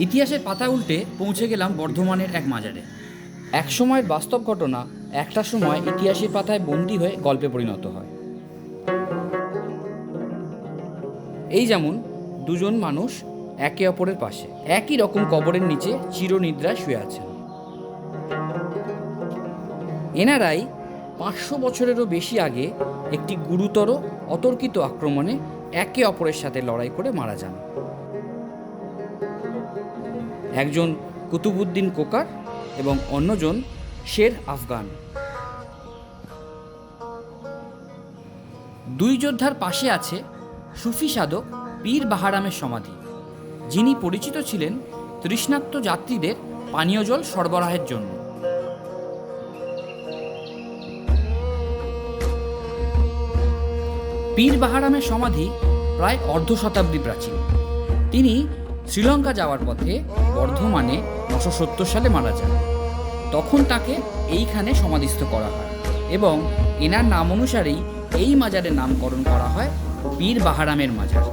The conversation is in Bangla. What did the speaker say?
ইতিহাসের পাতা উল্টে পৌঁছে গেলাম বর্ধমানের এক মাজারে। এক সময়ের বাস্তব ঘটনা একটা সময় ইতিহাসের পাতায় বন্দী হয়ে গল্পে পরিণত হয়। এই যেমন দুজন মানুষ একে অপরের পাশে একই রকম কবরের নিচে চিরনিদ্রায় শুয়ে আছেন। এনারাই 500 বছরেরও বেশি আগে একটি গুরুতর অতর্কিত আক্রমণে একে অপরের সাথে লড়াই করে মারা যান। একজন কুতুবউদ্দিন কোকার এবং অন্যজন শের আফগান। দুই যোদ্ধার পাশে আছে সুফি সাধক পীর বাহারামের সমাধি, যিনি পরিচিত ছিলেন তৃষ্ণার্ত যাত্রীদের পানীয় জল সরবরাহের জন্য। পীর বাহারামের সমাধি প্রায় অর্ধ শতাব্দী প্রাচীন। তিনি শ্রীলঙ্কা যাওয়ার পথে বর্ধমানে 970 সালে মারা যান। তখন তাকে এইখানে সমাধিস্থ করা হয় এবং এনার নাম অনুসারেই এই মাজারের নামকরণ করা হয় পীর বাহারামের মাজার।